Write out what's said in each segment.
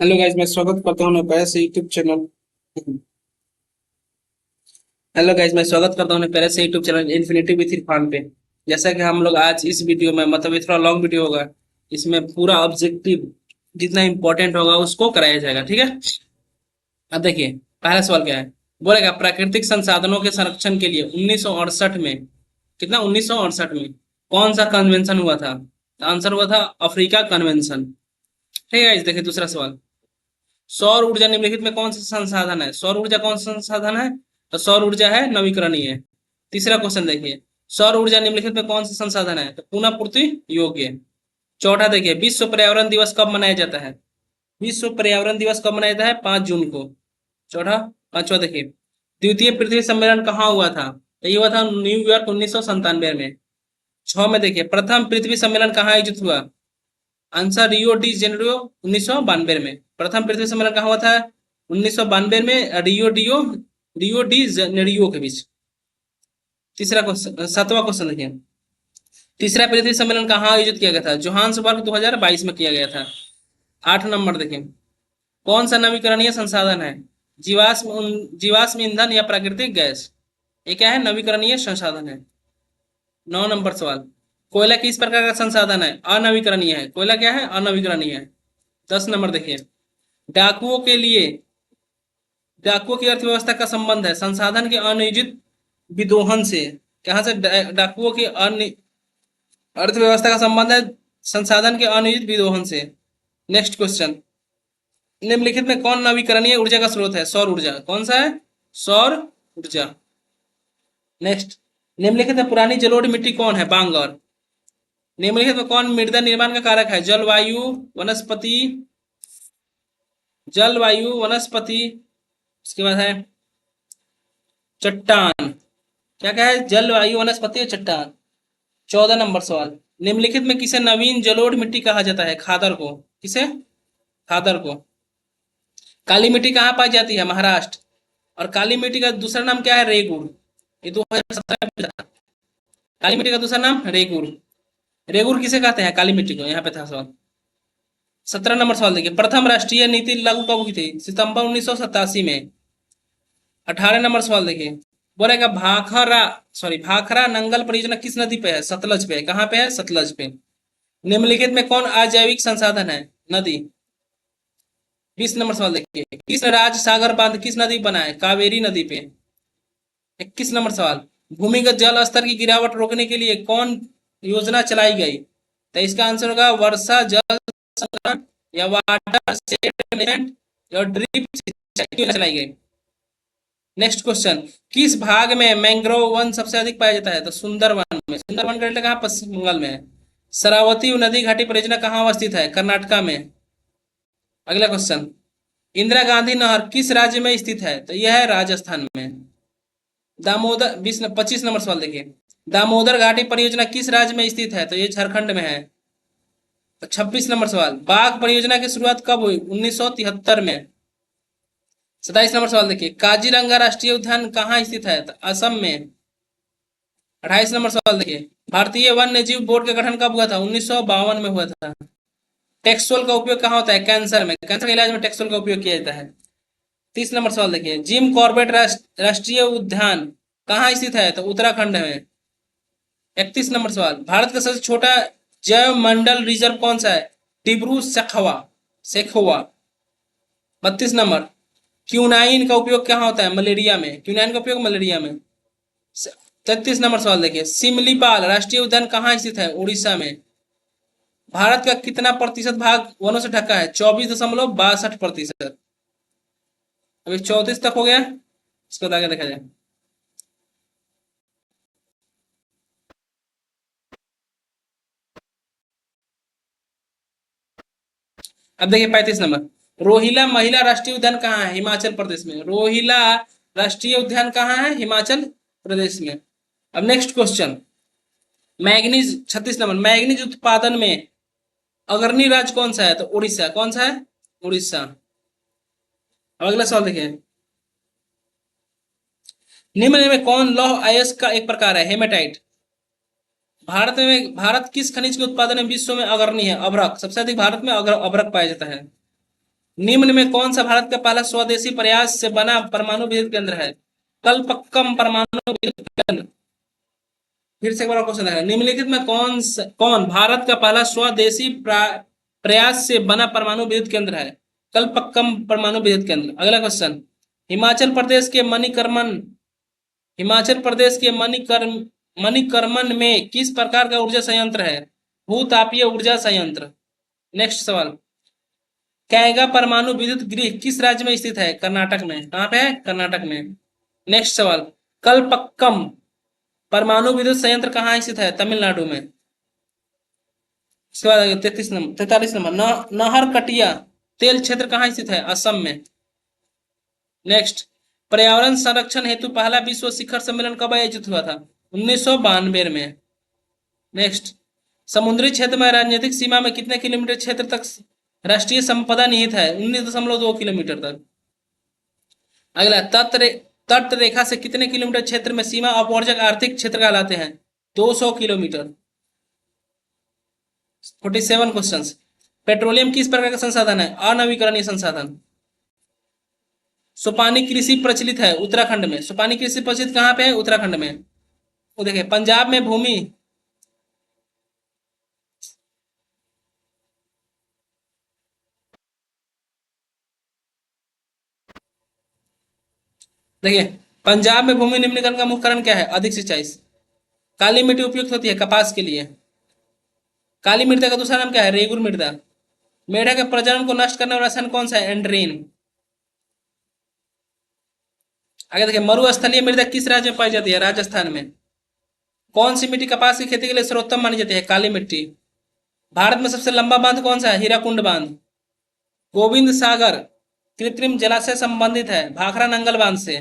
Hello guys, मैं स्वागत करता हूँ अपने प्यारे से यूट्यूब चैनल। हेलो गाइस, मैं स्वागत करता हूँ अपने प्यारे से YouTube channel infinity with Irfan पे। जैसा कि हम लोग आज इस वीडियो में, मतलब ये थोड़ा लॉन्ग वीडियो होगा, इसमें पूरा ऑब्जेक्टिव जितना इंपॉर्टेंट होगा उसको कराया जाएगा, ठीक है। अब देखिए, पहला सवाल क्या है। बोलेगा प्राकृतिक संसाधनों के संरक्षण के लिए 1968 में, कितना 1968 में कौन सा कन्वेंशन हुआ था? तो आंसर हुआ था अफ्रीका कन्वेंशन। ठीक है, देखिए दूसरा सवाल। सौर ऊर्जा निम्नलिखित में कौन सा संसाधन है? सौर ऊर्जा कौन सा संसाधन है? तो सौर ऊर्जा है नवीकरणीय। तीसरा क्वेश्चन देखिए, सौर ऊर्जा निम्नलिखित में कौन सा संसाधन है? तो पुनः पूर्ति योग्य। चौथा देखिए, विश्व पर्यावरण दिवस कब मनाया जाता है? विश्व पर्यावरण दिवस कब मनाया जाता है? 5 जून को। चौथा। पांचवा देखिए, द्वितीय पृथ्वी सम्मेलन कहाँ हुआ था? तो ये हुआ था न्यूयॉर्क 1997 में। छह में देखिए, प्रथम पृथ्वी सम्मेलन कहाँ आयोजित हुआ? आंसर रियो डी जेनेरियो 1992 में। प्रथम पृथ्वी सम्मेलन कहाँ हुआ था? 1992 में रियो डी जेनेरियो के बीच। तीसरा क्वेश्चन, सातवां क्वेश्चन देखिए, तीसरा पृथ्वी सम्मेलन कहाँ आयोजित किया गया था? जोहान्सबर्ग 2022 में किया गया था। 8 नंबर देखिए, कौन सा नवीकरणीय संसाधन है? जीवाश्म ईंधन या प्राकृतिक गैस? ये क्या है? नवीकरणीय संसाधन है। 9 नंबर सवाल, कोयला किस प्रकार का संसाधन है? अनवीकरणीय है। कोयला क्या है? अनवीकरणीय है। 10 नंबर देखिए, डाकुओं के लिए, डाकुओं की अर्थव्यवस्था का संबंध है संसाधन के अनियोजित विदोहन से। कहां से डाकुओं की अर्थव्यवस्था का संबंध है संसाधन के अनियोजित विदोहन से। नेक्स्ट क्वेश्चन, निम्नलिखित में कौन नवीकरणीय ऊर्जा का स्रोत है? सौर ऊर्जा। कौन सा है? सौर ऊर्जा। नेक्स्ट, निम्नलिखित में पुरानी जलोढ़ मिट्टी कौन है? बांगर। निम्नलिखित में कौन मृदा निर्माण का कारक है? जलवायु, वनस्पति, जलवायु, वनस्पति, उसके बाद है चट्टान। क्या क्या है? जलवायु, वनस्पति और चट्टान। 14 नंबर सवाल, निम्नलिखित में किसे नवीन जलोढ़ मिट्टी कहा जाता है? खादर को। किसे? खादर को। काली मिट्टी कहाँ पाई जाती है? महाराष्ट्र। और काली मिट्टी का दूसरा नाम क्या है? रेगुड़। ये 2017 में पूछा था। काली मिट्टी का दूसरा नाम रेगुड़। रेगुड़ किसे कहते हैं? काली मिट्टी को। यहाँ पे था सवाल। 17 नंबर सवाल देखिए, प्रथम राष्ट्रीय नीति लागू कब हुई थी? सितंबर 1987 में। 18 नंबर सवाल देखिए, बोलेगा भाखरा नंगल परियोजना किस नदी पे है? सतलज पे है। कहाँ पे है? सतलज पे। निम्नलिखित में कौन अजैविक संसाधन है? नदी। 20 नंबर सवाल देखिए, किस राज्य सागर बांध किस नदी बना है? कावेरी नदी पे। 21 नंबर सवाल, भूमिगत जल स्तर की गिरावट रोकने के लिए कौन योजना चलाई गई? तो इसका आंसर होगा वर्षा जल संग्रहण या वाटर सेटलमेंट या ड्रिप सिंचाई योजना चलाई गई। नेक्स्ट क्वेश्चन, किस भाग में मैंग्रोव वन सबसे अधिक पाया जाता है? तो सुंदरवन में। सुंदरवन का कहाँ? पश्चिम बंगाल में है। शरावती नदी घाटी परियोजना कहाँ अवस्थित है? कर्नाटका में। अगला क्वेश्चन, इंदिरा गांधी नहर किस राज्य में स्थित है? तो यह है राजस्थान में। दामोदर 25 नंबर सवाल देखिए, दामोदर घाटी परियोजना किस राज्य में स्थित है? तो ये झारखंड में है। 26 नंबर सवाल, बाघ परियोजना की शुरुआत कब हुई? 1973 में। 27 नंबर सवाल देखिए, काजीरंगा राष्ट्रीय उद्यान कहाँ स्थित है? तो असम में। 28 नंबर सवाल देखिए, भारतीय वन्य जीव बोर्ड का गठन कब हुआ था? 1952 में हुआ था। टेक्सोल का उपयोग कहाँ होता है? कैंसर में। कैंसर के इलाज में टेक्सोल का उपयोग किया जाता है। 30 नंबर सवाल देखिए, जिम कॉर्बेट राष्ट्रीय उद्यान कहाँ स्थित है? तो उत्तराखंड में। 31 नंबर सवाल, भारत का सबसे छोटा जैव मंडल रिजर्व कौन सा है? डिब्रू सखवा सेखोवा। 32 नंबर, क्यूनाइन का उपयोग कहाँ होता है? मलेरिया में। क्यूनाइन का उपयोग मलेरिया में। 33 नंबर सवाल देखिए, सिमलीपाल राष्ट्रीय उद्यान कहाँ स्थित है? उड़ीसा में। भारत का कितना प्रतिशत भाग वनों से ढका है? 24.62%। अभी 34 तक हो गया, इसको आगे देखा जाए। अब देखिए 35 नंबर, रोहिला महिला राष्ट्रीय उद्यान कहाँ है? हिमाचल प्रदेश में। रोहिला राष्ट्रीय उद्यान कहाँ है? हिमाचल प्रदेश में। अब next question, manganese 36 number, manganese उत्पादन में अग्रणी राज्य कौन सा है? तो उड़ीसा। कौन सा है? उड़ीसा। अब अगला सवाल देखिए, निम्न में कौन लौह अयस्क का एक प्रकार है? हेमेटाइट। भारत किस खनिज के उत्पादन में विश्व में अग्रणी है? अभ्रक। सबसे अधिक भारत में अभ्रक पाया जाता है। निम्न में कौन सा भारत का पहला स्वदेशी प्रयास से बना परमाणु विद्युत केंद्र है? कलपक्कम परमाणु विद्युत केंद्र। फिर से एक बार क्वेश्चन है, निम्नलिखित में कौन भारत का पहला स्वदेशी प्रयास से बना परमाणु विद्युत केंद्र है? कलपक्कम परमाणु विद्युत केंद्र। अगला क्वेश्चन, हिमाचल प्रदेश के मणिकर्मन में किस प्रकार का ऊर्जा संयंत्र है? भूतापीय ऊर्जा संयंत्र। नेक्स्ट सवाल, कैगा परमाणु विद्युत गृह किस राज्य में स्थित है? कर्नाटक में। कहाँ पे है? कर्नाटक में। नेक्स्ट सवाल, कलपक्कम परमाणु विद्युत संयंत्र कहाँ स्थित है? तमिलनाडु में। इसके बाद 43 नंबर नहरकटिया तेल क्षेत्र कहाँ स्थित है? असम में। नेक्स्ट, पर्यावरण संरक्षण हेतु पहला विश्व शिखर सम्मेलन कब आयोजित हुआ था? 1992 में। नेक्स्ट, समुद्री क्षेत्र में राजनीतिक सीमा में कितने किलोमीटर क्षेत्र तक राष्ट्रीय संपदा निहित है? 19.2 किलोमीटर तक। अगला, तट रेखा से कितने किलोमीटर क्षेत्र में सीमा अपवर्जक आर्थिक क्षेत्र कहलाते हैं? 200 किलोमीटर। 47 क्वेश्चन, पेट्रोलियम किस प्रकार का संसाधन है? अनवीकरणीय संसाधन। सुपानी कृषि प्रचलित है उत्तराखंड में। सुपानी कृषि प्रचलित कहाँ पे है? उत्तराखंड में। वो देखिए, पंजाब में भूमि देखिए, पंजाब में भूमि निम्नीकरण का मुख्य कारण क्या है? अधिक सिंचाई। काली मिट्टी उपयुक्त होती है कपास के लिए। काली मृदा का दूसरा नाम क्या है? रेगुर मृदा। मेढक के प्रजनन को नष्ट करने वाला रसायन कौन सा है? एंड्रीन। आगे देखिए, मरुस्थलीय मृदा किस राज्य में पाई जाती है? राजस्थान में। कौन सी मिट्टी कपास की खेती के लिए सर्वोत्तम मानी जाती है? काली मिट्टी। भारत में सबसे लंबा बांध कौन सा है? हीराकुंड बांध। गोविंद सागर कृत्रिम जलाशय संबंधित है भाखड़ा नंगल बांध से।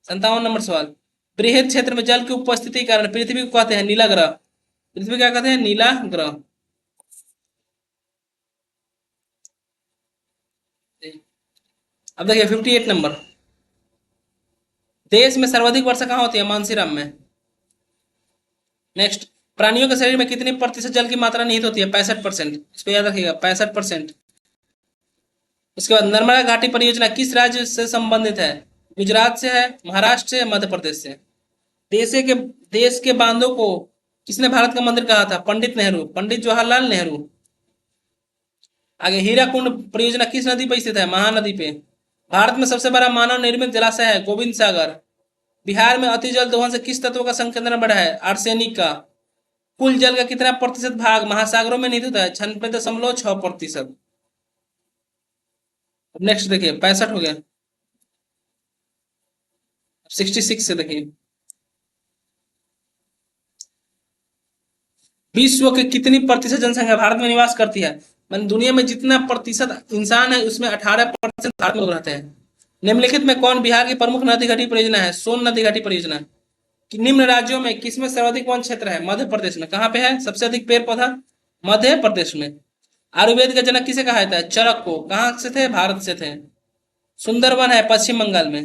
57 नंबर सवाल, बृहद क्षेत्र में जल की उपस्थिति के कारण पृथ्वी को कहते हैं नीला ग्रह। पृथ्वी क्या कहते हैं? नीला ग्रह। अब देखिए 58 नंबर, देश में सर्वाधिक वर्षा कहाँ होती है? मानसीराम में। नेक्स्ट, प्राणियों के शरीर में कितनी प्रतिशत जल की मात्रा निहित होती है? 65%। इसको याद रखिएगा, 65%। उसके बाद, नर्मदा घाटी परियोजना किस राज्य से संबंधित है? गुजरात से है, महाराष्ट्र से, मध्य प्रदेश से। देश के बांधों को किसने भारत का मंदिर कहा था? पंडित नेहरू, पंडित जवाहरलाल नेहरू। आगे, हीराकुंड परियोजना किस नदी पर स्थित है? महानदी पे। भारत में सबसे बड़ा मानव निर्मित जलाशय है गोविंद सागर। बिहार में अति जल दोहन से किस तत्व का संकेंद्रण बढ़ा है? आर्सेनिक का। कुल जल का कितना प्रतिशत भाग महासागरों में निहित होता है? 96.6%। नेक्स्ट देखिए, 65 हो गया। 66 से देखिए, विश्व के कितनी प्रतिशत जनसंख्या भारत में निवास करती है? मान दुनिया में जितना प्रतिशत इंसान है उसमें 18% भारत में लोग रहते हैं। निम्नलिखित में कौन बिहार की प्रमुख नदी घाटी परियोजना है? सोन नदी घाटी परियोजना। कि निम्न राज्यों में किसमें सर्वाधिक वन क्षेत्र है? मध्य प्रदेश में। कहाँ पे है सबसे अधिक पेड़ पौधा? मध्य प्रदेश में। आयुर्वेद का जनक किसे कहा जाता है? चरक को। कहाँ से थे? भारत से थे। सुंदरवन है पश्चिम बंगाल में।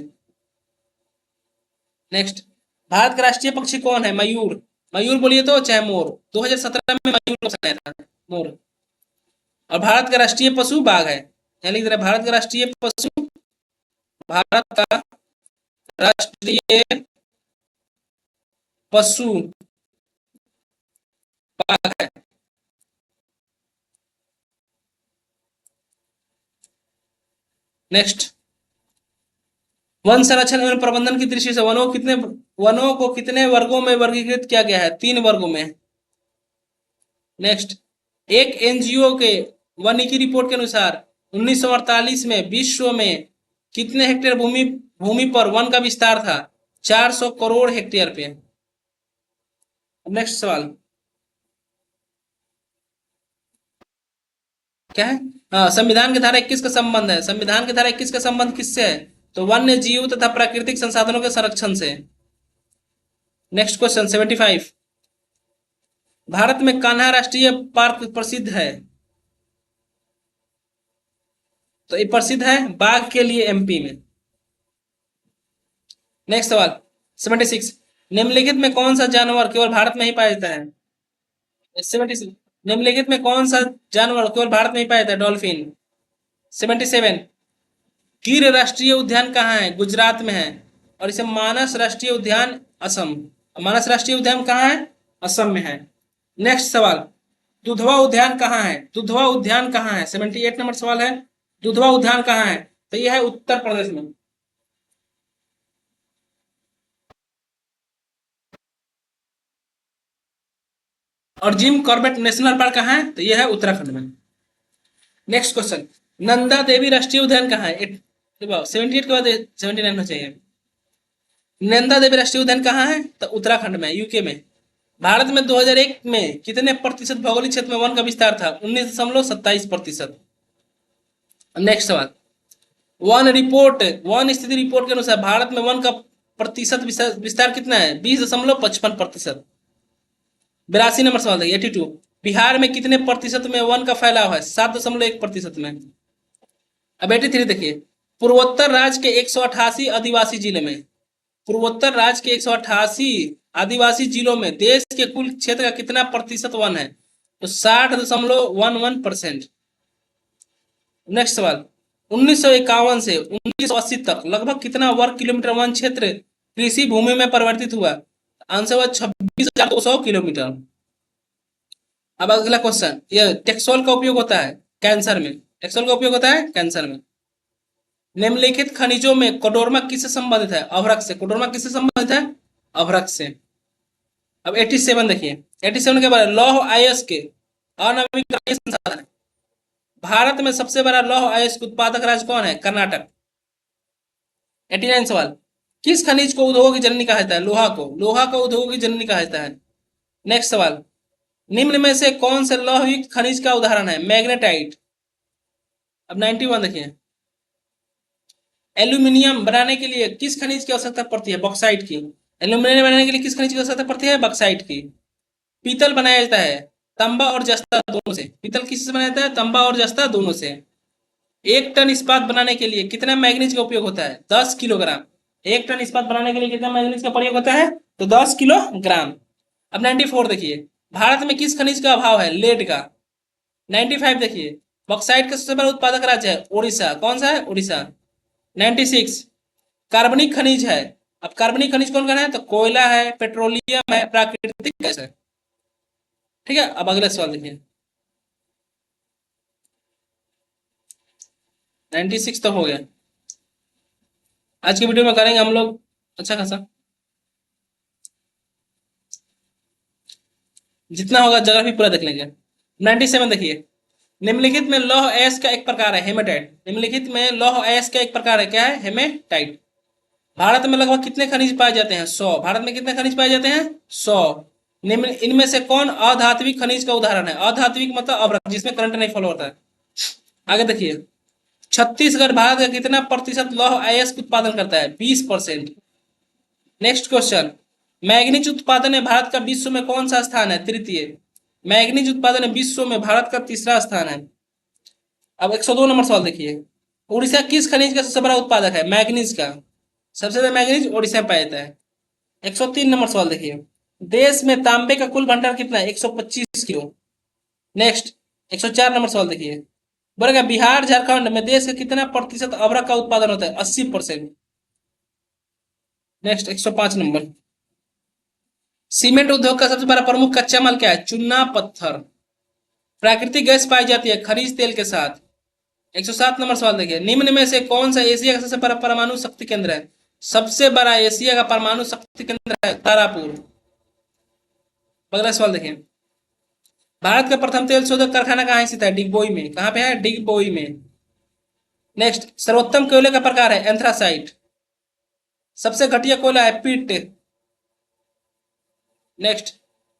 नेक्स्ट, भारत का राष्ट्रीय पक्षी कौन है? मयूर। मयूर बोलिए तो चाहे मोर। 2017 में मयूर ऑप्शन आया था, मोर। और भारत का राष्ट्रीय पशु बाघ है। यहाँ लिख दे रहा है, भारत का राष्ट्रीय पशु, भारत का राष्ट्रीय पशु बाघ है। नेक्स्ट, वन संरक्षण एवं प्रबंधन की दृष्टि से वनों को कितने वर्गों में वर्गीकृत किया गया है? 3 वर्गों में। नेक्स्ट, एक एनजीओ के वनी की रिपोर्ट के अनुसार 1948 में विश्व में कितने हेक्टेयर भूमि पर वन का विस्तार था? 400 करोड़ हेक्टेयर पे। नेक्स्ट सवाल क्या है? हाँ, संविधान की धारा 21 का संबंध है। संविधान की धारा 21 का संबंध किससे है? तो वन्य जीव तथा प्राकृतिक संसाधनों के संरक्षण से। नेक्स्ट क्वेश्चन 75, भारत में कान्हा राष्ट्रीय पार्क प्रसिद्ध है। तो ये प्रसिद्ध है बाघ के लिए एमपी में। नेक्स्ट सवाल 76, निम्नलिखित में कौन सा जानवर केवल भारत में ही पाया जाता है? 76, निम्नलिखित में कौन सा जानवर केवल भारत में ही पाया जाता है? डॉल्फिन। 77। गिर राष्ट्रीय उद्यान कहाँ है? गुजरात में है। और इसे मानस राष्ट्रीय उद्यान असम। मानस राष्ट्रीय उद्यान कहाँ है? असम में है। नेक्स्ट सवाल, दुधवा उद्यान कहाँ है? दुधवा उद्यान कहाँ है? 78 नंबर सवाल है, दुधवा उद्यान कहाँ है? तो यह है उत्तर प्रदेश में। और जिम कॉर्बेट नेशनल पार्क कहाँ है? तो यह है उत्तराखंड में। नेक्स्ट क्वेश्चन, नंदा देवी राष्ट्रीय उद्यान कहाँ है? 78 के बाद 79 होना चाहिए। नंदा देवी राष्ट्रीय उद्यान कहाँ है? तो उत्तराखंड में, यूके में। भारत में 2001 में कितने प्रतिशत भौगोलिक क्षेत्र में वन का विस्तार था? 19.27%। नेक्स्ट सवाल, वन स्थिति रिपोर्ट के अनुसार भारत में वन का प्रतिशत विस्तार कितना है? 20.55%। 82 नंबर सवाल देखिए, 82। बिहार में कितने प्रतिशत में वन का फैलाव है? 7.1% में। अब 83 देखिए, पूर्वोत्तर राज्य के 188 आदिवासी जिले में, पूर्वोत्तर राज्य के 188 आदिवासी जिलों में देश के कुल क्षेत्र का कितना प्रतिशत वन है? तो 60.11%। नेक्स्ट सवाल, 1951 से 1980 तक लगभग कितना वर्ग किलोमीटर वन क्षेत्र कृषि भूमि में परिवर्तित हुआ? आंसर हुआ 26,200 किलोमीटर। अब अगला क्वेश्चन, ये टेक्सोल का उपयोग होता है कैंसर में, टेक्सोल का उपयोग होता है कैंसर में। निम्नलिखित खनिजों में कोडोर्मा किससे संबंधित है? अभ्रक से। कोडोर्मा किससे संबंधित है? अभ्रक से। अब 87 देखिए, 87 के बाद लौह अयस्क के अनवीकरणीय संसाधन। भारत में सबसे बड़ा लौह अयस्क उत्पादक राज्य कौन है? कर्नाटक। 89 सवाल, किस खनिज को उद्योगों की जननी कहा जाता है? लोहा को। लोहा को उद्योगों की जननी कहा जाता है। नेक्स्ट सवाल, निम्न में से कौन से लौहयुक्त खनिज का उदाहरण है? मैग्नेटाइट। अब 91 देखिए, एल्यूमिनियम बनाने के लिए किस खनिज की आवश्यकता पड़ती है? बॉक्साइट की। एल्यूमिनियम बनाने के लिए किस खनिज की आवश्यकता पड़ती है? बॉक्साइट की। पीतल बनाया जाता है तांबा और जस्ता दोनों से। पीतल किससे बनाया जाता है? तांबा और जस्ता दोनों से। 1 टन इस्पात बनाने के लिए कितना मैग्नीज का उपयोग होता है? 10 किलोग्राम। 1 टन इस्पात बनाने के लिए कितना मैग्नीज का प्रयोग होता है? तो 10 किलोग्राम। अब 94 देखिए, भारत में किस खनिज का अभाव है? लेड का। 95 देखिए, बॉक्साइट का सबसे बड़ा उत्पादक राज्य है उड़ीसा। कौन सा है? उड़ीसा। 96, कार्बनिक खनिज है। अब कार्बनिक खनिज कौन कौन है? तो कोयला है, पेट्रोलियम है, प्राकृतिक गैस है। ठीक है, अब अगला सवाल देखिए, 96 तो हो गया। आज की वीडियो में करेंगे हम लोग अच्छा खासा, जितना होगा जगह भी पूरा देख लेंगे। 97 देखिए, निम्नलिखित में लौह अयस्क का एक प्रकार है हेमेटाइट। निम्नलिखित में लौह अयस्क का एक प्रकार है, क्या है? हेमेटाइट। भारत में लगभग कितने खनिज पाए जाते हैं? 100। भारत में कितने खनिज पाए जाते हैं? 100। निम्न इनमें से कौन अधात्विक खनिज का उदाहरण है? अधात्विक मतलब अभ्रक, जिसमें करंट नहीं फ्लो होता है। आगे देखिए, छत्तीसगढ़ भारत का कितना प्रतिशत लौह अयस्क उत्पादन करता है? 20%। नेक्स्ट क्वेश्चन, मैग्नीज उत्पादन में भारत का विश्व में कौन सा स्थान है? तृतीय। मैग्नीज उत्पादन में विश्व में भारत का तीसरा स्थान है। अब 102 नंबर सवाल देखिए, उड़ीसा किस खनिज का सबसे बड़ा उत्पादक है? मैग्नीज का। सबसे ज्यादा मैग्नीज उड़ीसा में पाया जाता है। 103 नंबर सवाल देखिए, देश में तांबे का कुल भंडार कितना है? 125 किलो। नेक्स्ट 104 नंबर सवाल देखिए, बोलेगा बिहार झारखंड में देश का कितना प्रतिशत अभ्रक का उत्पादन होता है? 80%। नेक्स्ट 105 नंबर, सीमेंट उद्योग का सबसे बड़ा प्रमुख कच्चा माल क्या है? चूना पत्थर। प्राकृतिक गैस पाई जाती है खनिज तेल के साथ। 107 नंबर सवाल देखिए, निम्न में से कौन सा एशिया का सबसे बड़ा परमाणु शक्ति केंद्र है? सबसे बड़ा एशिया का परमाणु शक्ति केंद्र है तारापुर। अगला सवाल देखिए, भारत का प्रथम तेल शोधक कारखाना कहाँ स्थित है? डिगबोई में। कहाँ पे है? डिगबोई में। नेक्स्ट, सर्वोत्तम कोयले का प्रकार है एंथ्रासाइट। सबसे घटिया कोयला है पीट। नेक्स्ट,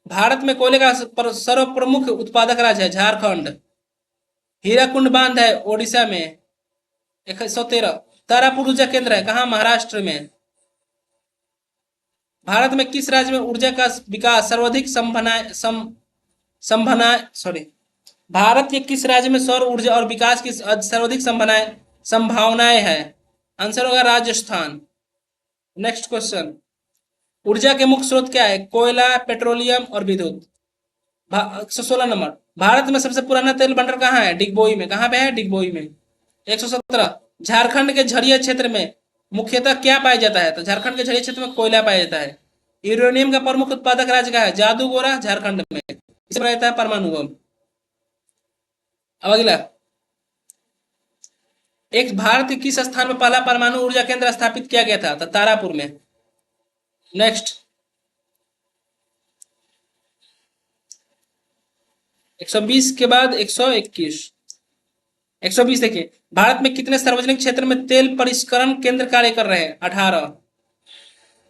भारत में कोयले का सर्व प्रमुख उत्पादक राज्य है झारखंड। हीराकुंड बांध है ओडिशा में। 113, तारापुर ऊर्जा केंद्र है कहाँ? महाराष्ट्र में। भारत में किस राज्य में ऊर्जा का विकास सर्वाधिक भारत के किस राज्य में सौर ऊर्जा और विकास की सर्वाधिक संभावनाएं है? आंसर होगा राजस्थान। नेक्स्ट क्वेश्चन, ऊर्जा के मुख्य स्रोत क्या है? कोयला, पेट्रोलियम और विद्युत। 116 नंबर, भारत में सबसे पुराना तेल भंडार कहाँ है? डिगबोई में। कहाँ पे है? डिगबोई में। 117 झारखंड के झरिया क्षेत्र में मुख्यतः क्या पाया जाता है? तो झारखंड के झरिया क्षेत्र में कोयला पाया जाता है। यूरेनियम का प्रमुख उत्पादक राज्य का है? जादूगोरा झारखंड में। इसमें रहता है परमाणु बम। अब अगला, एक भारत के किस स्थान में पहला परमाणु ऊर्जा केंद्र स्थापित किया गया था? तो तारापुर में। नेक्स्ट, 120 के बाद 121। 120 देखिए, भारत में कितने सार्वजनिक क्षेत्र में तेल परिष्करण केंद्र कार्य कर रहे हैं? 18।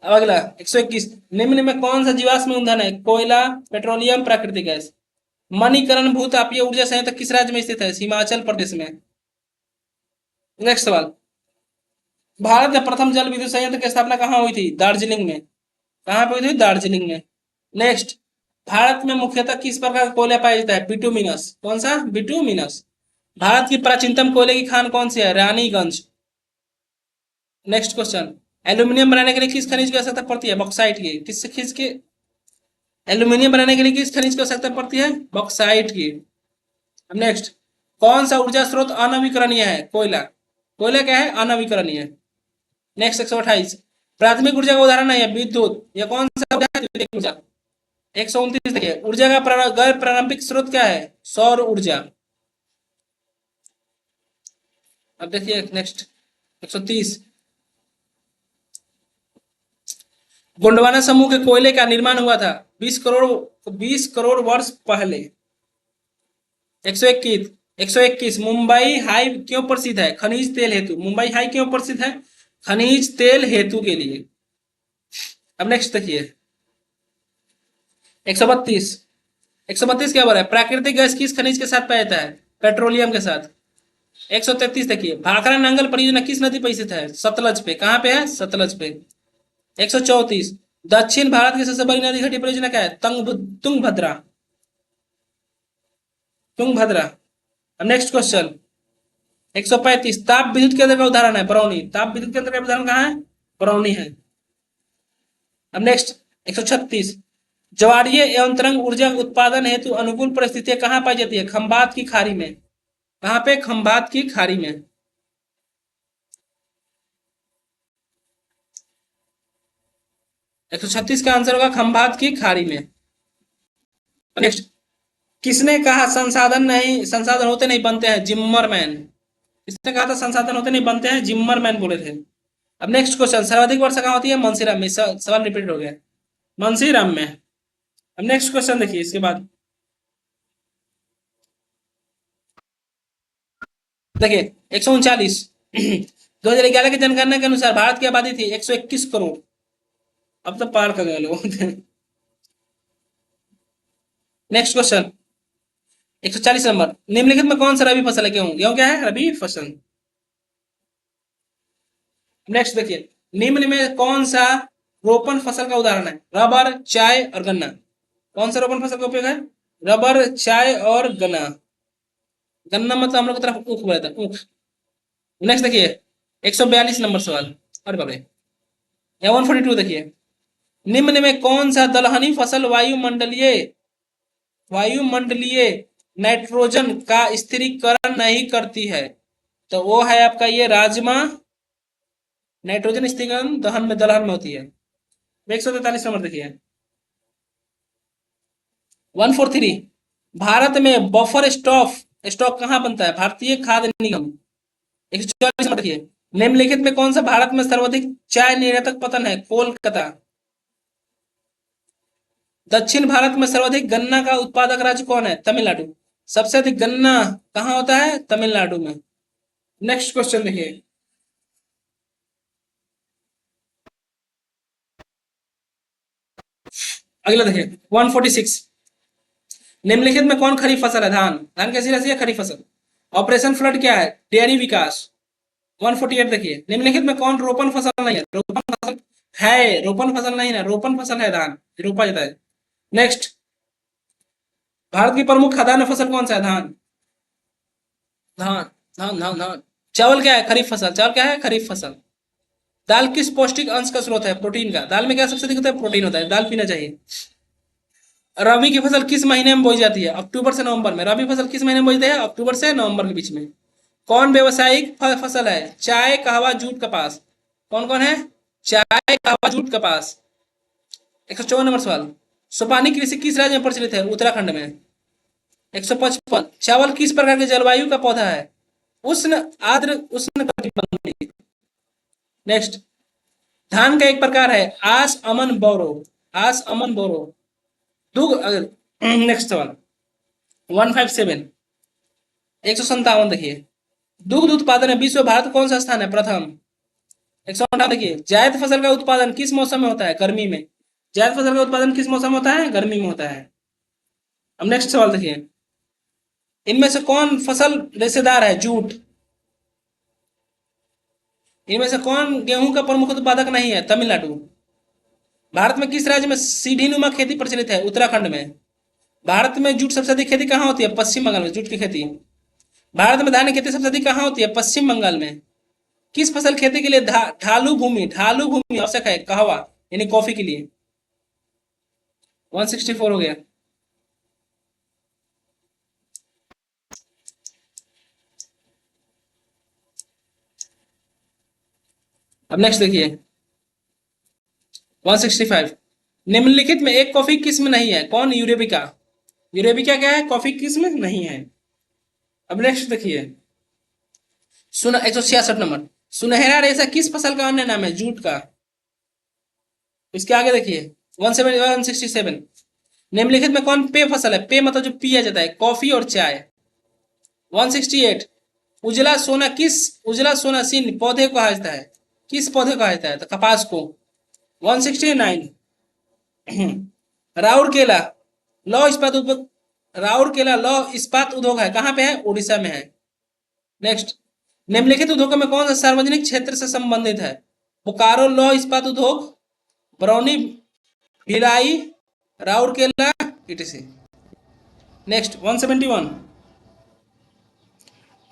अब अगला 121, निम्न में कौन सा जीवाश्म ईंधन है? कोयला, पेट्रोलियम, प्राकृतिक गैस। मणिकरण भूतापीय ऊर्जा संयंत्र किस राज्य में स्थित है? हिमाचल प्रदेश में। नेक्स्ट सवाल, भारत में प्रथम जल विद्युत संयंत्र की स्थापना कहाँ हुई थी? दार्जिलिंग में। कहाँ पे हुई थी? दार्जिलिंग में। नेक्स्ट, भारत में मुख्यतः किस प्रकार का कोयला पाया जाता है? बिटुमिनस। कौन सा? बिटुमिनस। भारत की प्राचीनतम कोयले की खान कौन सी है? रानीगंज। नेक्स्ट क्वेश्चन, एल्यूमिनियम बनाने के लिए किस खनिज की आवश्यकता पड़ती है? बॉक्साइट की। किस खनिज के एल्यूमिनियम बनाने के लिए किस खनिज की आवश्यकता पड़ती है? बॉक्साइट की। अब नेक्स्ट, कौन सा ऊर्जा स्रोत अनवीकरणीय है? कोयला। कोयला क्या है? अनवीकरणीय। नेक्स्ट 128, प्राथमिक ऊर्जा का उदाहरण है विद्युत। यह कौन सा ऊर्जा? 129 देखिए, ऊर्जा का गैर प्रारंभिक स्रोत क्या है? सौर ऊर्जा। अब देखिए नेक्स्ट 130, गोंडवाना समूह के कोयले का निर्माण हुआ था 20 करोड़ वर्ष पहले। 121 मुंबई हाई क्यों प्रसिद्ध है? खनिज तेल हेतु। मुंबई हाई क्यों प्रसिद्ध है? खनिज तेल हेतु के लिए। अब नेक्स्ट देखिए 132, 132 क्या बोल रहा है? प्राकृतिक गैस किस खनिज के साथ पाया जाता है? पेट्रोलियम के साथ। 133 देखिए, भाखड़ा नंगल परियोजना किस नदी पर स्थित है? सतलज पे। कहाँ पे है? सतलज पे। 134, दक्षिण भारत की सबसे बड़ी नदी घटी परियोजना क्या है? तुंगभद्रा। तुंगभद्रा। अब नेक्स्ट क्वेश्चन 135, ताप विद्युत केंद्र का उदाहरण है? बरौनी। ताप विद्युत केंद्र का उदाहरण कहाँ है? बरौनी है। अब नेक्स्ट 136, ज्वारीय एवं तरंग ऊर्जा उत्पादन हेतु अनुकूल परिस्थितियां कहाँ पाई जाती है? खंबात की खाड़ी में। कहाँ पे? खंबात की खाड़ी में। 136 का आंसर होगा खंबात की खाड़ी में। नेक्स्ट, किसने कहा संसाधन होते नहीं बनते हैं? जिम्मरमैन। किसने कहा था संसाधन होते नहीं बनते हैं? जिम्मरमैन बोले थे। अब नेक्स्ट क्वेश्चन, सर्वाधिक वर्षा कहाँ होती है? मंसीराम में। सवाल रिपीट हो गया, मंसीराम में। अब नेक्स्ट क्वेश्चन देखिए इसके बाद, देखिए 139 2011 की जनगणना के अनुसार भारत की आबादी थी 121 करोड़। अब तो पार कर गए लोग। नेक्स्ट क्वेश्चन 140 नंबर, निम्नलिखित में कौन सा रबी फसल है? गेहूं। गेहूं क्या है? रबी फसल। नेक्स्ट देखिए, निम्न में कौन सा रोपण फसल का उदाहरण है? रबर, चाय और गन्ना। कौन सा रोपण फसल का उपयोग है? रबर, चाय और गन्ना। गन्ना मतलब हम लोग की तरफ ऊख बोलता है, ऊख। नेक्स्ट देखिए 142 नंबर सवाल। अरे बाप रे, 142 देखिए, निम्न में कौन सा दलहनी फसल वायुमंडलीय नाइट्रोजन का स्थिरीकरण नहीं करती है? तो वो है आपका ये राजमा। नाइट्रोजन स्थिरीकरण दलहन में होती है। 143 नंबर देखिए 143, भारत में बफर स्टॉक कहाँ बनता है? भारतीय खाद्य निगम। 144 नंबर देखिए, निम्नलिखित में कौन सा भारत में सर्वाधिक चाय निर्यातक पतन है? कोलकाता। दक्षिण भारत में सर्वाधिक गन्ना का उत्पादक राज्य कौन है? तमिलनाडु। सबसे अधिक गन्ना कहाँ होता है? तमिलनाडु में। नेक्स्ट क्वेश्चन देखिए, अगला देखिए 146, निम्नलिखित में कौन खरीफ फसल है? धान। धान कैसी राशि है? खरीफ फसल। ऑपरेशन फ्लड क्या है? डेयरी विकास। 148 देखिए, निम्नलिखित में कौन रोपण फसल नहीं है? रोपण फसल है, रोपण फसल नहीं है, रोपण फसल है धान, रोपा जाता है। नेक्स्ट, भारत की प्रमुख खाद्यान्न फसल कौन सा है? धान। धान धान धान धान। चावल क्या है? खरीफ फसल। चावल क्या है? खरीफ फसल। दाल किस पौष्टिक अंश का स्रोत है? प्रोटीन का। दाल में क्या सबसे अधिक होता है? प्रोटीन होता है, दाल पीना चाहिए। रबी की फसल किस महीने में बोई जाती है? अक्टूबर से नवंबर में। रबी फसल किस महीने में बोई जाती है? अक्टूबर से नवंबर के बीच में। कौन व्यावसायिक फसल है? चाय, कहवा, जूट, कपास। कौन कौन है? चाय, कहवा, जूट, कपास। 154 नंबर सवाल। सोपानी कृषि किस राज्य में प्रचलित है? उत्तराखंड में। 155। चावल किस प्रकार के जलवायु का पौधा है? उष्ण, आर्द्र, उष्ण कटिबंधीय। नेक्स्ट, धान का एक प्रकार है आस, अमन, बोरो। आस, अमन, बोरो। दुग नेक्स्ट सवाल 157। 157 देखिए, दुग्ध उत्पादन में विश्व भारत कौन सा स्थान है? प्रथम। 158 देखिए, जायद फसल का उत्पादन किस मौसम में होता है? गर्मी में। जायद फसल का उत्पादन किस मौसम में होता है? गर्मी में होता है। अब नेक्स्ट सवाल देखिए, इनमें से कौन फसल रेशेदार है? जूट। इनमें से कौन गेहूं का प्रमुख उत्पादक नहीं है? तमिलनाडु। भारत में किस राज्य में सीढ़ी नुमा खेती प्रचलित है? उत्तराखंड में। भारत में जूट सबसे अधिक खेती कहाँ होती है? पश्चिम बंगाल में, जूट की खेती। भारत में धान की खेती सबसे अधिक कहाँ होती है? पश्चिम बंगाल में। किस फसल खेती के लिए ढालू भूमि आवश्यक है? कहवा, यानी कॉफी के लिए। 164 हो गया। अब नेक्स्ट देखिए 165। निम्नलिखित में एक कॉफी किस्म नहीं है? कौन? यूरेबिका। यूरेबिका क्या है? कॉफी किस्म नहीं है। अब नेक्स्ट देखिए, 166 नंबर, सुनहरा रेशा किस फसल का अन्य नाम है? जूट का। इसके आगे देखिए 167। निम्नलिखित में कौन पेय फसल है? पेय मतलब जो पिया जाता है, कॉफी और चाय। 168। उजला सोना सिन पौधे को कहा जाता है? किस पौधे को कहा जाता है? तो कपास को। 169। राउरकेला लौह इस्पात उद्योग, राउरकेला लौह इस्पात उद्योग है कहाँ पे है? उड़ीसा में है। नेक्स्ट, निम्नलिखित उद्योगों में कौन सा सार्वजनिक क्षेत्र से संबंधित है? बोकारो लौह इस्पात उद्योग, बरौनी, भिलाई, राउरकेला, etc। नेक्स्ट 171।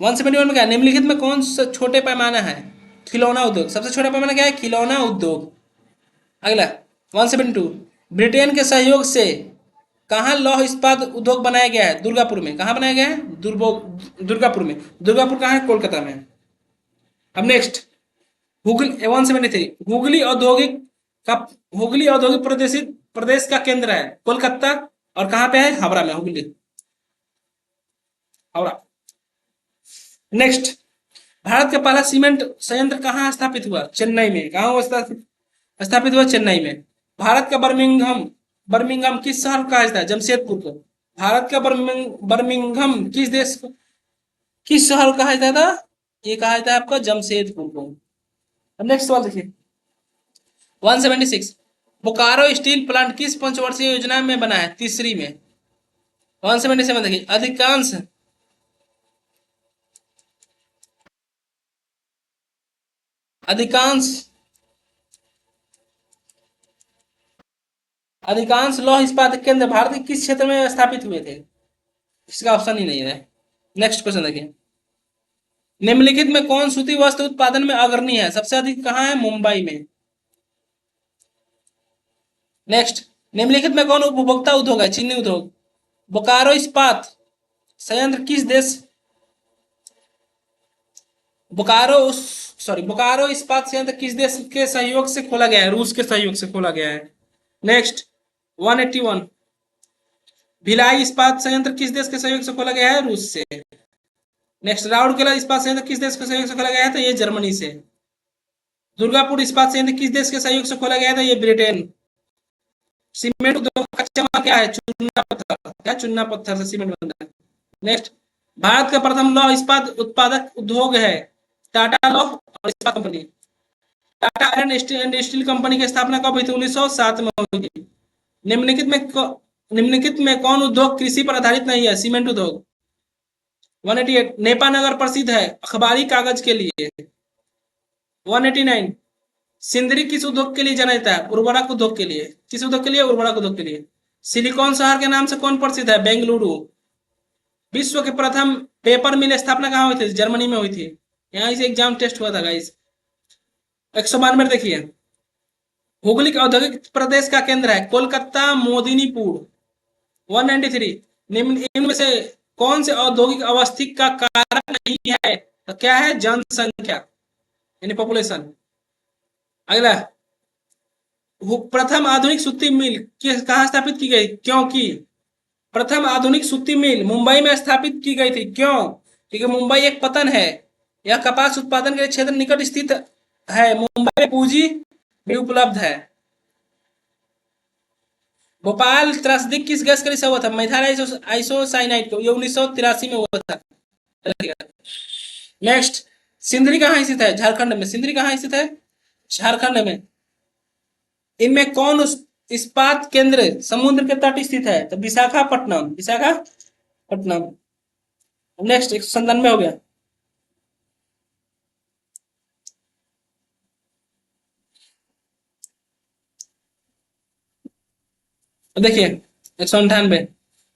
171 में क्या? निम्नलिखित में कौन सा छोटे पैमाना है? खिलौना उद्योग। सबसे छोटा पैमाना क्या है? खिलौना उद्योग। अगला 172। ब्रिटेन के सहयोग से कहाँ लौह इस्पात उद्योग बनाया गया है? दुर्गापुर में। कहाँ बनाया गया है? दुर्गापुर में। दुर्गापुर कहाँ है? कोलकाता में। अब नेक्स्ट, हुगली 173। हुगली औद्योगिक प्रदेश का केंद्र है कोलकाता, और कहाँ पे है? हावड़ा में, हुगली, हावड़ा। नेक्स्ट, भारत का पहला सीमेंट संयंत्र कहाँ स्थापित हुआ? चेन्नई में। कहाँ हुआ स्थापित हुआ? चेन्नई में। भारत का बर्मिंघम बर्मिंघम किस शहर को कहा जाता है? जमशेदपुर को। भारत का बर्मिंघम किस शहर को कहा जाता था? ये कहा जाता है आपका जमशेदपुर को। अब नेक्स्ट सवाल देखिए 176। बोकारो स्टील प्लांट किस पंचवर्षीय योजना में बना है? तीसरी में। 177 देखिए, अधिकांश लौह इस्पात केंद्र भारत के किस क्षेत्र में स्थापित हुए थे? इसका ऑप्शन ही नहीं है। नेक्स्ट क्वेश्चन देखिए, निम्नलिखित में कौन सूती वस्त्र उत्पादन में अग्रणी है? सबसे अधिक कहाँ है? मुंबई में। नेक्स्ट, निम्नलिखित में कौन उपभोक्ता उद्योग है? चीनी उद्योग। बोकारो इस्पात संयंत्र किस देश बोकारो इस्पात संयंत्र किस देश के सहयोग से खोला गया है? रूस के सहयोग से खोला गया है। नेक्स्ट 181। भिलाई इस्पात संयंत्र किस देश के सहयोग से खोला गया है? रूस से। नेक्स्ट, राउरकेला इस्पात संयंत्र किस देश के सहयोग से खोला गया है? तो ये जर्मनी से। दुर्गापुर इस्पात संयंत्र किस देश के सहयोग से खोला गया था? ये ब्रिटेन। सीमेंट उद्योग का कच्चा माल क्या है? चूना पत्थर। क्या? चूना पत्थर से सीमेंट बनता है। नेक्स्ट, भारत का प्रथम लौह इस्पात उत्पादक उद्योग है टाटा लौह और इस्पात company. Tata iron and steel company की स्थापना कब हुई थी? 1907 में हुई थी। निम्नलिखित में कौन उद्योग कृषि पर आधारित नहीं है? सीमेंट उद्योग। 188। नेपानगर प्रसिद्ध है अखबारी कागज के लिए। 189। सिंदरी किस उद्योग के लिए जाना जाता है? उर्वरक उद्योग के लिए। किस उद्योग के लिए? उर्वरक उद्योग के लिए। सिलिकॉन शहर के नाम से कौन प्रसिद्ध है? बेंगलुरु। विश्व के प्रथम पेपर मिल स्थापना कहाँ हुई थी? जर्मनी में हुई थी। यहाँ से एग्जाम टेस्ट हुआ था गाइस। 192 देखिए, हुगली औद्योगिक प्रदेश का केंद्र है कोलकाता, मोदिनीपुर। 193। निम्न में से कौन से औद्योगिक अवस्थित का कारक नहीं है? तो क्या है? जनसंख्या यानी पॉपुलेशन। अगला, वो प्रथम आधुनिक सूती मिल कहाँ स्थापित की गई? क्योंकि प्रथम आधुनिक सूती मिल मुंबई में स्थापित की गई थी। क्यों? क्योंकि मुंबई एक पतन है। यह कपास उत्पादन के क्षेत्र निकट स्थित है। मुंबई में पूंजी भी उपलब्ध है। भोपाल त्रासदी किस गैस के लिए हुआ था? मिथाइल आइसोसाइनाइड को। ये 1983 में हुआ था। नेक्स्ट, सिंदरी कहाँ स्थित है? झारखंड में। सिंदरी कहाँ स्थित है? झारखंड में। इनमें कौन इस्पात केंद्र समुद्र के तट स्थित है? तो विशाखापट्टनम। विशाखापट्टनम। नेक्स्ट, 197 हो गया। देखिए 198,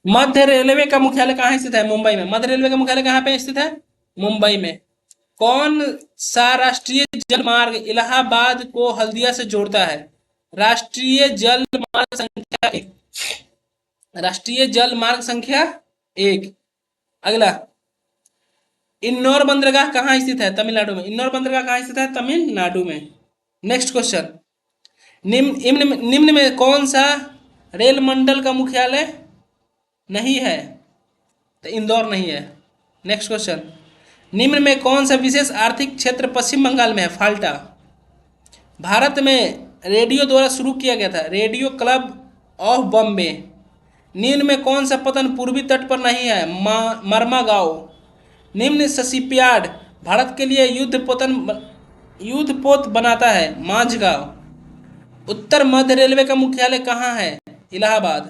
मध्य रेलवे का मुख्यालय कहाँ स्थित है? मुंबई में। मध्य रेलवे का मुख्यालय कहाँ पे स्थित है? मुंबई में। कौन सा राष्ट्रीय जल मार्ग इलाहाबाद को हल्दिया से जोड़ता है? राष्ट्रीय जल मार्ग संख्या एक। राष्ट्रीय जल मार्ग संख्या एक। अगला, इंदौर बंदरगाह कहाँ स्थित है? तमिलनाडु में। इंदौर बंदरगाह कहाँ स्थित है? तमिलनाडु में। नेक्स्ट क्वेश्चन, निम्न में कौन सा रेल मंडल का मुख्यालय नहीं है? तो इंदौर नहीं है। नेक्स्ट क्वेश्चन, निम्न में कौन सा विशेष आर्थिक क्षेत्र पश्चिम बंगाल में है? फाल्टा। भारत में रेडियो द्वारा शुरू किया गया था। Radio club of Bombay. निम्न में कौन सा पतन पूर्वी तट पर नहीं है? मरमागांव। निम्न शिपयार्ड भारत के लिए युद्ध पोत बनाता है? माझगांव। उत्तर मध्य रेलवे का मुख्यालय कहाँ है? इलाहाबाद।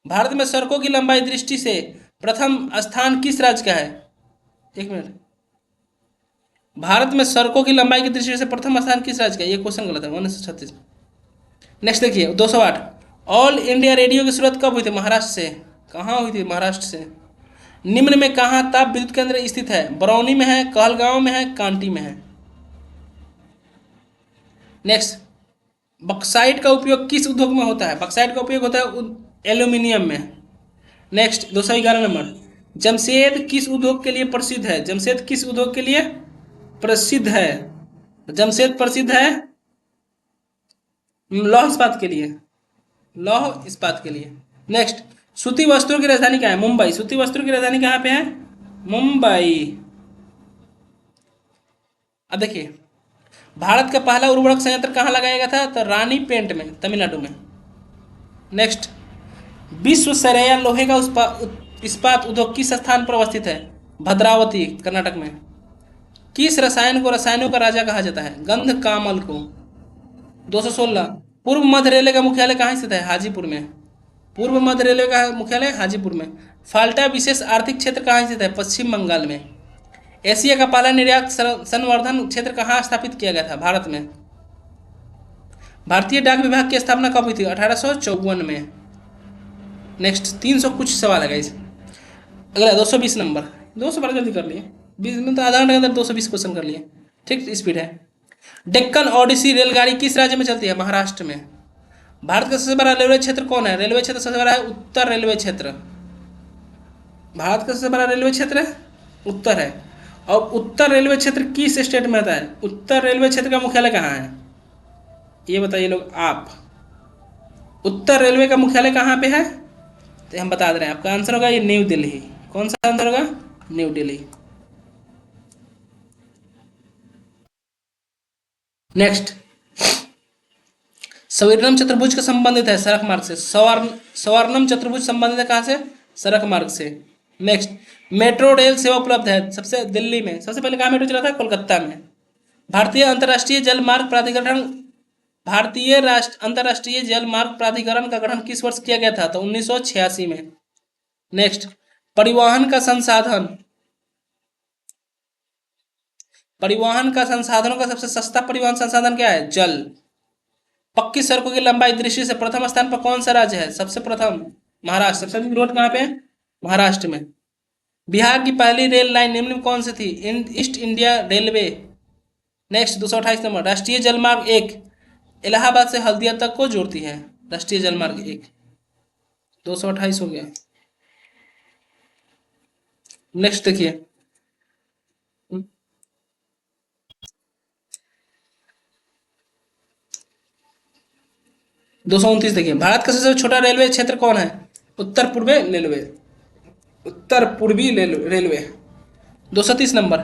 भारत में सड़कों की लंबाई दृष्टि से प्रथम स्थान किस राज्य का है? एक मिनट, भारत में सड़कों की लंबाई की दृष्टि से प्रथम स्थान किस राज्य का है? ये क्वेश्चन गलत है। 1936। नेक्स्ट देखिए 208, ऑल इंडिया रेडियो की शुरुआत कब हुई थी? महाराष्ट्र से। कहाँ हुई थी? महाराष्ट्र से। निम्न में कहाँ ताप विद्युत केंद्र स्थित है? बरौनी में है, कहलगांव में है, कांटी में है। नेक्स्ट, बक्साइट का उपयोग किस उद्योग में होता है? बक्साइट का उपयोग होता है एल्यूमिनियम में। नेक्स्ट 211 नंबर, जमशेद किस उद्योग के लिए प्रसिद्ध है? जमशेद किस उद्योग के लिए प्रसिद्ध है? जमशेद प्रसिद्ध है लौह इस्पात के लिए। लौह इस्पात के लिए। नेक्स्ट, सूती वस्त्रों की राजधानी क्या है? मुंबई। सूती वस्त्रों की राजधानी कहाँ पे है? मुंबई। अब देखिए, भारत का पहला उर्वरक संयंत्र कहाँ लगाया गया था? तो रानी पेंट में, तमिलनाडु में। नेक्स्ट, विश्व सरैया लोहे का इस्पात उद्योग किस स्थान पर अवस्थित है? भद्रावती, कर्नाटक में। किस रसायन को रसायनों का राजा कहा जाता है? गंध कामल को। 216, पूर्व मध्य रेलवे का मुख्यालय कहाँ स्थित है? हाजीपुर में। पूर्व मध्य रेलवे का मुख्यालय हाजीपुर में। फाल्टा विशेष आर्थिक क्षेत्र कहाँ स्थित है? पश्चिम बंगाल में। एशिया का पहला निर्यात संवर्धन क्षेत्र कहाँ स्थापित किया गया था? भारत में। भारतीय डाक विभाग की स्थापना कब हुई थी? 1854 में। नेक्स्ट 300 कुछ सवाल है गाइस। अगला 220 नंबर। 212 जल्दी कर लिए, 20 मिनट, आधा घंटे के अंदर 220 क्वेश्चन कर लिए। ठीक स्पीड है। डेक्कन ओडिसी रेलगाड़ी किस राज्य में चलती है? महाराष्ट्र में। भारत का सबसे बड़ा रेलवे क्षेत्र कौन है? रेलवे क्षेत्र सबसे बड़ा है उत्तर रेलवे क्षेत्र। भारत का सबसे बड़ा रेलवे क्षेत्र उत्तर है। और उत्तर रेलवे क्षेत्र किस स्टेट में आता है? उत्तर रेलवे क्षेत्र का मुख्यालय कहाँ है? ये बताइए लोग आप। उत्तर रेलवे का मुख्यालय कहाँ पे है? तो हम बता दे रहे हैं, आपका आंसर होगा ये न्यू दिल्ली। कौन सा आंसर होगा? न्यू दिल्ली। नेक्स्ट, स्वर्णम चतुर्भुज का संबंधित है सड़क मार्ग से। स्वर्णम चतुर्भुज संबंधित है कहाँ से? सड़क मार्ग से। नेक्स्ट, मेट्रो रेल सेवा उपलब्ध है सबसे दिल्ली में। सबसे पहले कहाँ मेट्रो चला था? कोलकाता में। भारतीय अंतर्राष्ट्रीय जल मार्ग प्राधिकरण भारतीय अंतर्राष्ट्रीय जल मार्ग प्राधिकरण का गठन किस वर्ष किया गया था? तो 1986 में। नेक्स्ट, परिवहन का संसाधन परिवहन का संसाधनों का सबसे सस्ता परिवहन संसाधन क्या है? जल। पक्की सड़कों की लंबाई दृष्टि से प्रथम स्थान पर कौन सा राज्य है? सबसे प्रथम महाराष्ट्र। सबसे अधिक रोड कहाँ पे है? महाराष्ट्र में। बिहार की पहली रेल लाइन निम्न में कौन सी थी? East India railway. Next 228 number, राष्ट्रीय जलमार्ग एक इलाहाबाद से हल्दिया तक को जोड़ती है। राष्ट्रीय जलमार्ग एक। 228 हो गया। नेक्स्ट देखिए, 229 देखिए, भारत का सबसे छोटा रेलवे क्षेत्र कौन है? उत्तर पूर्वी रेलवे, उत्तर पूर्वी रेलवे। 230 नंबर,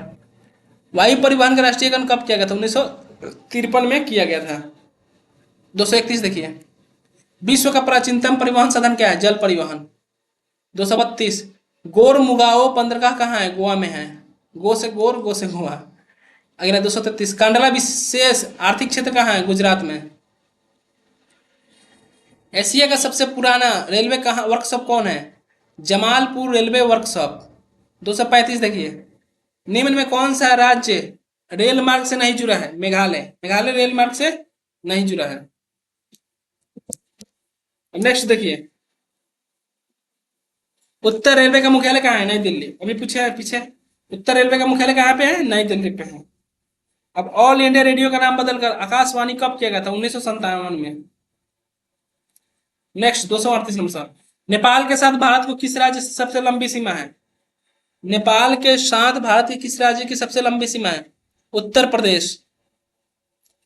वायु परिवहन का राष्ट्रीयकरण कब किया गया था? 1953 में किया गया था। 231 देखिए, विश्व का प्राचीनतम परिवहन साधन क्या है? जल परिवहन। 232, गोर मुगाओ बंदरगाह कहाँ है? गोवा में है। गो से गोर, गो से गोवा। अगला 233, कांडला विशेष आर्थिक क्षेत्र कहाँ है? गुजरात में। एशिया का सबसे पुराना रेलवे कहाँ वर्कशॉप कौन है? Jamalpur railway workshop. 235 देखिए, निम्न में कौन सा राज्य रेल मार्ग से नहीं जुड़ा है? मेघालय। मेघालय रेल मार्ग से नहीं जुड़ा है। नेक्स्ट देखिए, उत्तर रेलवे का मुख्यालय कहाँ है? नई दिल्ली। अभी पूछे है पीछे, उत्तर रेलवे का मुख्यालय कहाँ पे है? नई दिल्ली पे है। अब ऑल इंडिया रेडियो का नाम बदलकर आकाशवाणी कब किया गया था? 1957 में। नेक्स्ट 238 नंबर सवाल, नेपाल के साथ भारत को किस राज्य से सबसे लंबी सीमा है? नेपाल के साथ भारत की किस राज्य की सबसे लंबी सीमा है? उत्तर प्रदेश।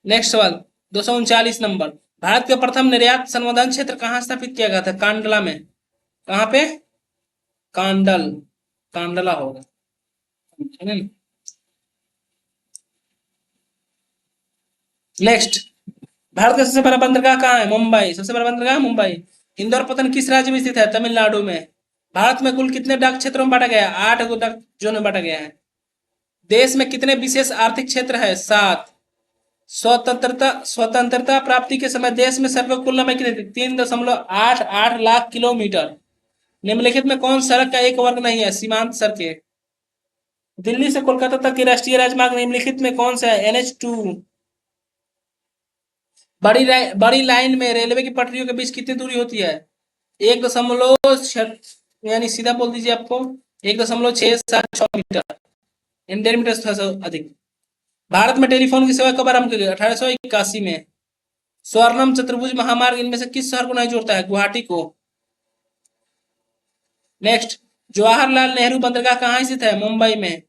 नेक्स्ट सवाल 239 नंबर, भारत का प्रथम निर्यात संवर्धन क्षेत्र कहाँ स्थापित किया गया था? कांडला में। कहाँ पे? कांडल, कांडला होगा। नेक्स्ट, भारत का सबसे बड़ा बंदरगाह कहाँ है? मुंबई। सबसे बड़ा बंदरगाह मुंबई। इंदौर पतन किस राज्य में स्थित है? तमिलनाडु में। भारत में कुल कितने डाक क्षेत्रों में बांटा गया है? 8 को डाक जोन में बांटा गया है। देश में कितने विशेष आर्थिक क्षेत्र है? 7। स्वतंत्रता प्राप्ति के समय देश में सड़कों की कुल लंबाई कितनी थी? 3.88 लाख किलोमीटर। निम्नलिखित में कौन सड़क का एक वर्ग नहीं है? सीमांत सड़कें। दिल्ली से कोलकाता तक की राष्ट्रीय राजमार्ग निम्नलिखित में कौन सा है? NH2। बड़ी लाइन में रेलवे की पटरियों के बीच कितनी दूरी होती है? 1.6, यानी सीधा बोल दीजिए आपको 1.676 मीटर, 1.5 मीटर थोड़ा सा अधिक। भारत में टेलीफोन की सेवा कब आरंभ की गई? 1881 में। स्वर्णम चतुर्भुज महामार्ग इनमें से किस शहर को नहीं जोड़ता है? गुवाहाटी को। नेक्स्ट, जवाहरलाल नेहरू बंदरगाह कहाँ स्थित है? मुंबई में।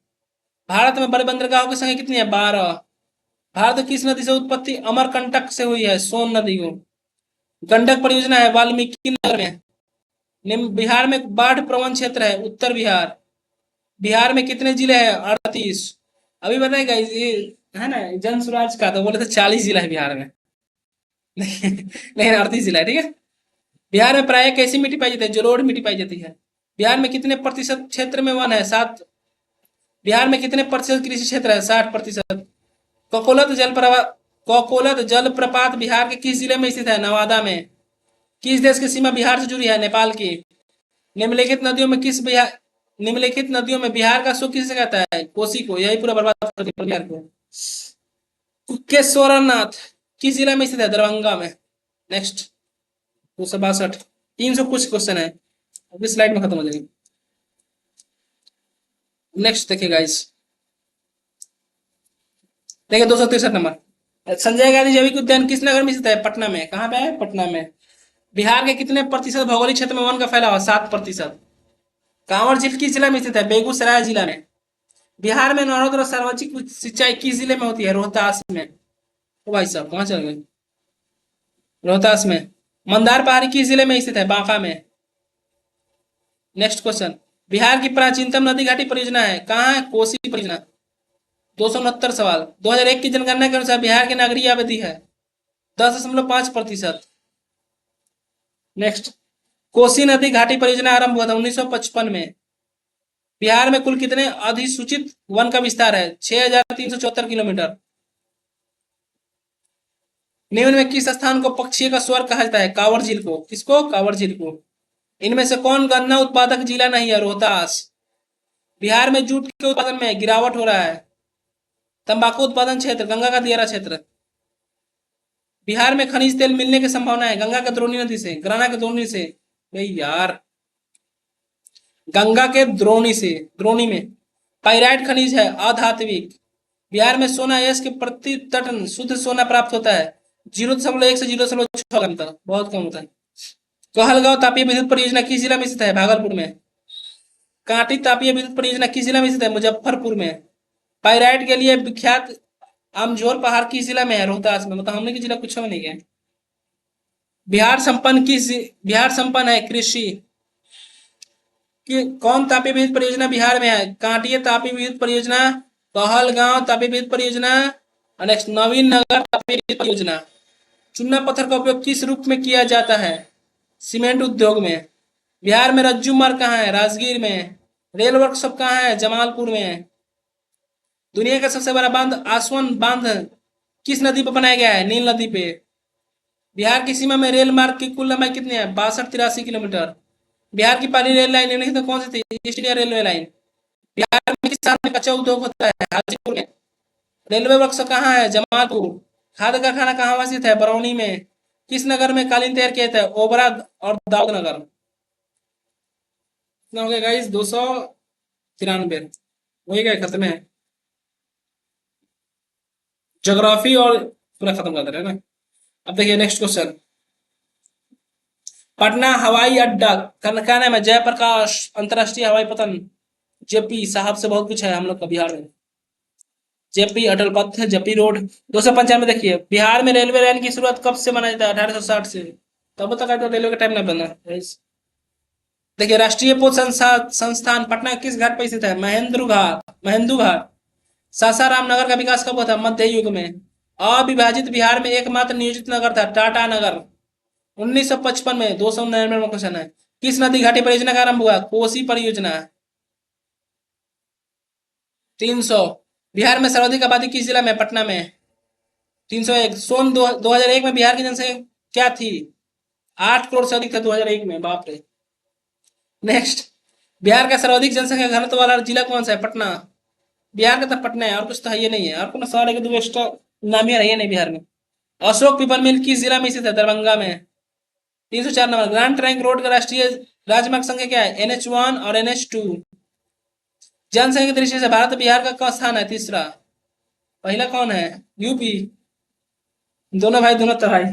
भारत में बड़े बंदरगाहों की संख्या कितनी है? 12। भारत किस नदी से उत्पत्ति अमरकंटक से हुई है? सोन नदी को। गंडक परियोजना है वाल्मीकि नगर में। बिहार में बाढ़ प्रवण क्षेत्र है उत्तर बिहार। बिहार में कितने जिले हैं? 38। अभी बताएगा ये है ना जन स्वराज का, तो बोले थे 40 जिला है बिहार में। लेकिन 38 जिला है, ठीक है। बिहार में प्राय कैसी मिट्टी पाई जाती है? जलोढ़ मिट्टी पाई जाती है। बिहार में कितने प्रतिशत क्षेत्र में वन है? 7। बिहार में कितने प्रतिशत कृषि क्षेत्र है? 60%। ककोलत ककोलत जलप्रपात बिहार के किस जिले में स्थित है? नवादा में। किस देश की सीमा बिहार से जुड़ी है? नेपाल की। निम्नलिखित नदियों में निम्नलिखित नदियों में बिहार का सुख किसे कहता है? कोसी को। यही पूरा बर्बाद कर दिया बिहार को। कुक्केश्वरनाथ किस जिला में स्थित है? दरभंगा में। नेक्स्ट 262, 300 कुछ क्वेश्चन है, अभी स्लाइड में खत्म हो जाएगी। नेक्स्ट देखिए गाइस, देखिए 263 नंबर, संजय गांधी जैविक उद्यान किस नगर में स्थित है? पटना में। कहाँ पे है? पटना में। बिहार के कितने प्रतिशत भौगोलिक क्षेत्र में वन का फैलाव? 7%। कांवर झील किस जिला में स्थित है? बेगूसराय जिला में। बिहार में नर्मदा सार्वजनिक सिंचाई किस जिले में होती है? रोहतास में। ओ भाई साहब कहाँ चल गए? रोहतास में। मंदार पहाड़ी किस जिले में स्थित है? बांका में। नेक्स्ट क्वेश्चन, बिहार की प्राचीनतम नदी घाटी परियोजना है कहाँ है? कोसी परियोजना। 269 सवाल, 2001 की जनगणना के अनुसार बिहार की नागरिक आबादी है 10.5%। नेक्स्ट, कोसी नदी घाटी परियोजना आरंभ हुआ था 1955 में। बिहार में कुल कितने अधिसूचित वन का विस्तार है? 6374 किलोमीटर। निम्न में किस स्थान को पक्षी का स्वर्ग कहा जाता है? कांवर झील को। किसको? कांवर झील को। इनमें से कौन गन्ना उत्पादक जिला नहीं है? रोहतास। बिहार में जूट के उत्पादन में गिरावट हो रहा है। तंबाकू उत्पादन क्षेत्र गंगा का दियारा क्षेत्र। बिहार में खनिज तेल मिलने की संभावना है गंगा के द्रोणी नदी से, गराना के द्रोणी से। भाई यार, गंगा के द्रोणी से, द्रोणी में पाइराइट खनिज है अधात्विक। बिहार में सोना यश के प्रति टन शुद्ध सोना प्राप्त होता है 0.1 से 0.6 ग्राम तक, बहुत कम होता है। कहलगांव तापीय विद्युत परियोजना किस जिला में स्थित है? भागलपुर में। कांटी तापीय विद्युत परियोजना किस जिला में स्थित है? मुजफ्फरपुर में। पाइराइट के लिए विख्यात अमझोर पहाड़ किस जिला में है? रोहतास में। मतलब हमने की जिला कुछ में नहीं गए। बिहार संपन्न है कृषि कि कौन तापीय विद्युत परियोजना बिहार में है? कांटिया तापीय विद्युत परियोजना, कहलगांव तापीय विद्युत परियोजना और नेक्स्ट नवीन नगर तापीय विद्युत परियोजना। चूना पत्थर का उपयोग किस रूप में किया जाता है? सीमेंट उद्योग में। बिहार में रज्जू मार्ग कहाँ है? राजगीर में। रेल वर्कशॉप कहाँ है? जमालपुर में। दुनिया का सबसे बड़ा बांध आसवन बांध किस नदी पर बनाया गया है? नील नदी पे। बिहार की सीमा में रेल मार्ग की कुल लंबाई कितनी है? 62-83 किलोमीटर। बिहार की पहली रेल लाइन निम्नलिखित में कौन सी थी? East India railway line. Bihar में किस शहर में कच्चा उद्योग होता है? हाजीपुर में। रेलवे वर्कशॉप कहाँ है? जमालपुर। खाद कारखाना कहाँ स्थित है? बरौनी में। किस नगर में कालीन तैयार किया जाता है? ओबरा और दाऊद नगर। कितना हो गया गाइस? 293 हो गया, खत्म है। ज्योग्राफी और पूरा खत्म कर दे रहे हैं ना। अब देखिए नेक्स्ट क्वेश्चन। पटना हवाई अड्डा का नाम है? जयप्रकाश अंतरराष्ट्रीय हवाई पतन। जेपी साहब से बहुत कुछ है हम लोग का बिहार में। जेपी अटल पथ, जेपी रोड। 295 देखिए, बिहार में रेलवे लाइन की शुरुआत कब से माना जाता है? 1860 से। तब तक तो रेलवे का टाइम ना बना। देखिए, राष्ट्रीय पोत संस्थान पटना किस घाट पर स्थित है? महेंद्रू घाट। सासाराम नगर का विकास कब हुआ था? मध्य युग में। अविभाजित बिहार में एकमात्र नियोजित नगर था टाटा नगर, 1955 में। 299 में क्वेश्चन है। किस नदी घाटी परियोजना का आरंभ हुआ? कोसी परियोजना। 300। बिहार में सर्वाधिक आबादी किस जिला में? पटना में। 301। सन 2001 में बिहार की जनसंख्या क्या थी? 8 करोड़ से अधिक था 2001 में, बाप रे। नेक्स्ट, बिहार का सर्वाधिक जनसंख्या घनत्व वाला जिला कौन सा है? पटना। बिहार का तो पटना है, और कुछ तो है ये नहीं है। आपको ना सारे के दो एक्स्ट्रा नामिया रही है नहीं बिहार में। अशोक पेपर मिल किस जिला में स्थित है? दरभंगा में। 304 नंबर। ग्रांड ट्रैंक रोड का राष्ट्रीय राजमार्ग संख्या क्या है? NH1 और NH2। जनसंख्या की दृष्टि से भारत बिहार का कौन स्थान है? तीसरा। पहला कौन है? यूपी। दोनों भाई दोनों तो भाई।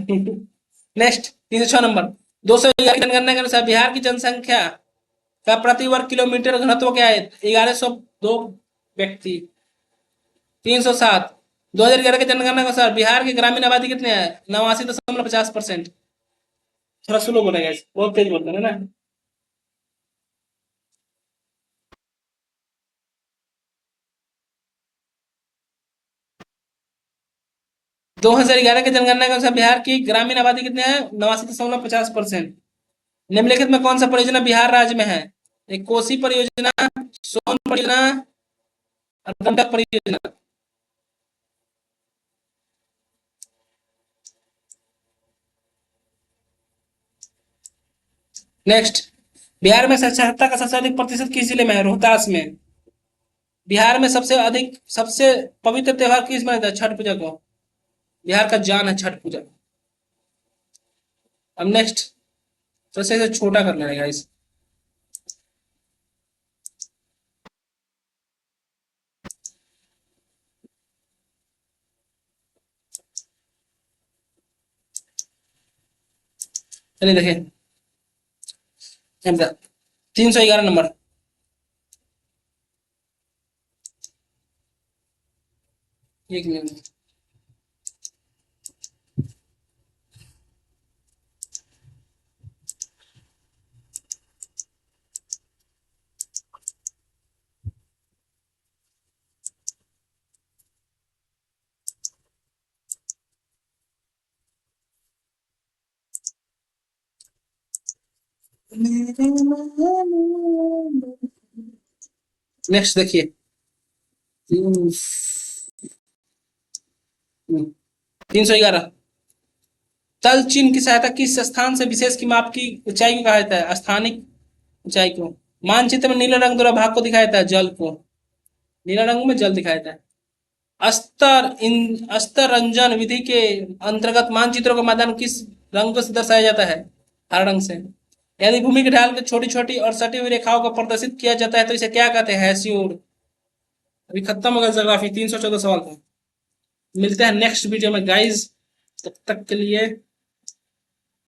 Next 306 number. 211 की जनगणना के अनुसार बिहार की जनसंख्या का प्रति वर्ग किलोमीटर घनत्व क्या है? 1102 व्यक्ति। 307। 2011 की जनगणना के अनुसार बिहार की ग्रामीण आबादी कितने है? 89.50%। थोड़ा स्लो बोलेगा, बहुत तेज बोलते हैं ना। 2011 की जनगणना के अनुसार बिहार की ग्रामीण आबादी कितने हैं? 89.50%। निम्नलिखित में कौन सा परियोजना बिहार राज्य में है? एक कोसी परियोजना, सोन परियोजना और गंडक परियोजना। नेक्स्ट, बिहार में साक्षरता का सबसे अधिक प्रतिशत किस जिले में है? रोहतास में। बिहार में सबसे पवित्र त्योहार किस में है? छठ पूजा को। बिहार का जान है छठ पूजा। अब नेक्स्ट, तो इसे छोटा करना है गाइस। चलिए देखिए, 311 नंबर। एक मिनट। नेक्स्ट देखिए, 311। तल चिन्ह की सहायता किस स्थान से विशेष की माप की ऊंचाई को कहा जाता है? स्थानिक ऊंचाई को। मानचित्र में नीले रंग द्वारा भाग को दिखाया जाता है? जल को। नीला रंग में जल दिखाया जाता है। अस्तर रंजन विधि के अंतर्गत मानचित्रों का मैदान किस रंग से दर्शाया जाता है? हरे रंग से। यदि भूमि की ढाल को छोटी छोटी और सटी हुई रेखाओं को प्रदर्शित किया जाता है तो इसे क्या कहते हैं? हैस्योड। अभी खत्म हो गया ज्योग्राफी, 314 सवाल था। मिलते हैं नेक्स्ट वीडियो में गाइस, तब तक के लिए